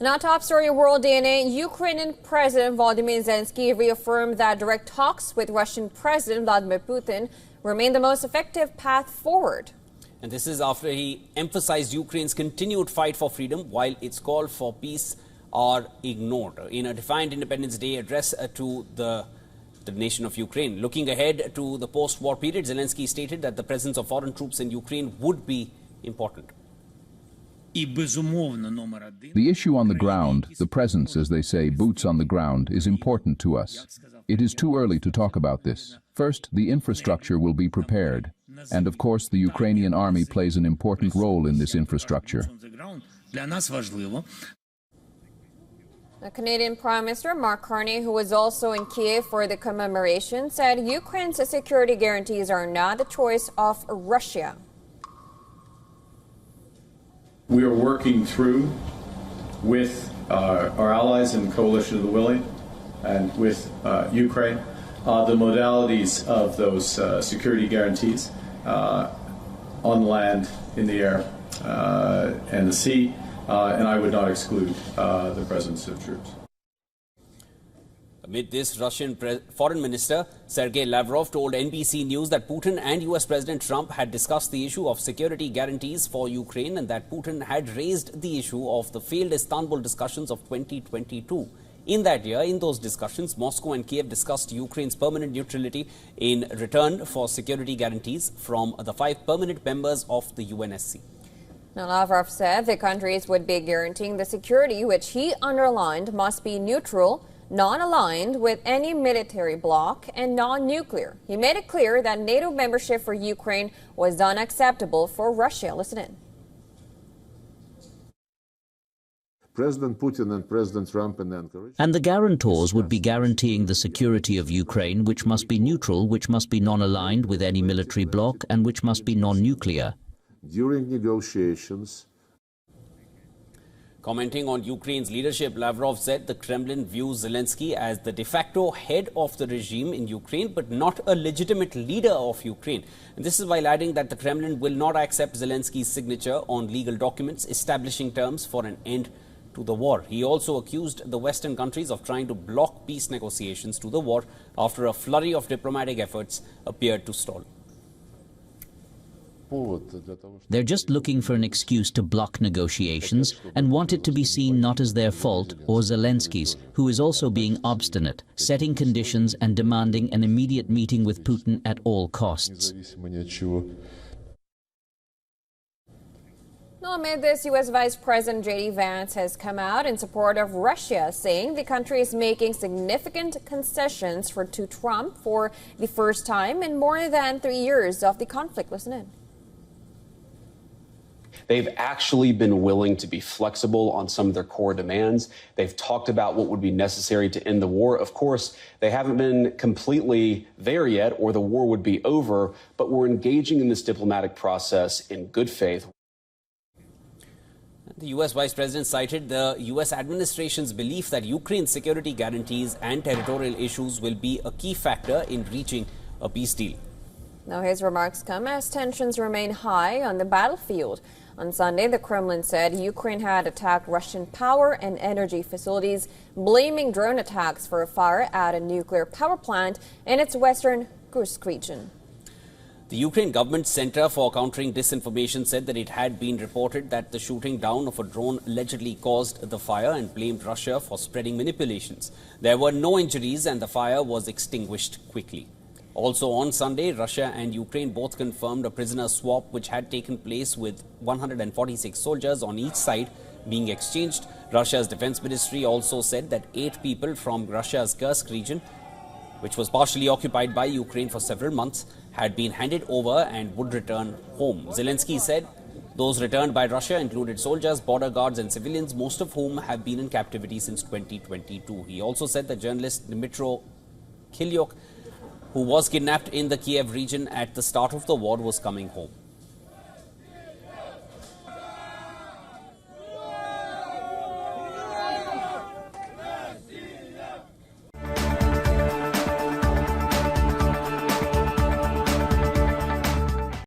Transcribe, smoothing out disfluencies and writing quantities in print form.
In our top story of World DNA, Ukrainian President Volodymyr Zelensky reaffirmed that direct talks with Russian President Vladimir Putin remain the most effective path forward. And this is after he emphasized Ukraine's continued fight for freedom while its call for peace are ignored. In a defiant Independence Day address to the nation of Ukraine. Looking ahead to the post-war period, Zelensky stated that the presence of foreign troops in Ukraine would be important. The issue on the ground, the presence, as they say, boots on the ground, is important to us. It is too early to talk about this. First, the infrastructure will be prepared. And of course, the Ukrainian army plays an important role in this infrastructure. The Canadian Prime Minister Mark Carney, who was also in Kiev for the commemoration, said Ukraine's security guarantees are not the choice of Russia. We are working through with our allies in the Coalition of the Willing and with Ukraine the modalities of those security guarantees on land, in the air, and the sea, and I would not exclude the presence of troops. Amid this, Russian Foreign Minister Sergei Lavrov told NBC News that Putin and US President Trump had discussed the issue of security guarantees for Ukraine and that Putin had raised the issue of the failed Istanbul discussions of 2022. In that year, in those discussions, Moscow and Kiev discussed Ukraine's permanent neutrality in return for security guarantees from the 5 permanent members of the UNSC. Now, Lavrov said the countries would be guaranteeing the security, which he underlined must be neutral, non-aligned with any military bloc, and non-nuclear. He made it clear that NATO membership for Ukraine was unacceptable for Russia. Listen in. President Putin and President Trump and the guarantors would be guaranteeing the security of Ukraine, which must be neutral, which must be non-aligned with any military bloc, and which must be non-nuclear. During negotiations. Commenting on Ukraine's leadership, Lavrov said the Kremlin views Zelensky as the de facto head of the regime in Ukraine, but not a legitimate leader of Ukraine. And this is while adding that the Kremlin will not accept Zelensky's signature on legal documents establishing terms for an end to the war. He also accused the Western countries of trying to block peace negotiations to the war after a flurry of diplomatic efforts appeared to stall. They're just looking for an excuse to block negotiations and want it to be seen not as their fault or Zelensky's, who is also being obstinate, setting conditions and demanding an immediate meeting with Putin at all costs. Now, amid this, U.S. Vice President J.D. Vance has come out in support of Russia, saying the country is making significant concessions to Trump for the first time in more than 3 years of the conflict. Listen in. They've actually been willing to be flexible on some of their core demands. They've talked about what would be necessary to end the war. Of course, they haven't been completely there yet, or the war would be over, but we're engaging in this diplomatic process in good faith. The U.S. Vice President cited the U.S. administration's belief that Ukraine's security guarantees and territorial issues will be a key factor in reaching a peace deal. Now, his remarks come as tensions remain high on the battlefield. On Sunday, the Kremlin said Ukraine had attacked Russian power and energy facilities, blaming drone attacks for a fire at a nuclear power plant in its western Kursk region. The Ukraine Government Center for Countering Disinformation said that it had been reported that the shooting down of a drone allegedly caused the fire and blamed Russia for spreading manipulations. There were no injuries and the fire was extinguished quickly. Also on Sunday, Russia and Ukraine both confirmed a prisoner swap which had taken place with 146 soldiers on each side being exchanged. Russia's defense ministry also said that 8 people from Russia's Kursk region, which was partially occupied by Ukraine for several months, had been handed over and would return home. Zelensky said those returned by Russia included soldiers, border guards and civilians, most of whom have been in captivity since 2022. He also said that journalist Dmytro Kilyok, who was kidnapped in the Kiev region at the start of the war, was coming home.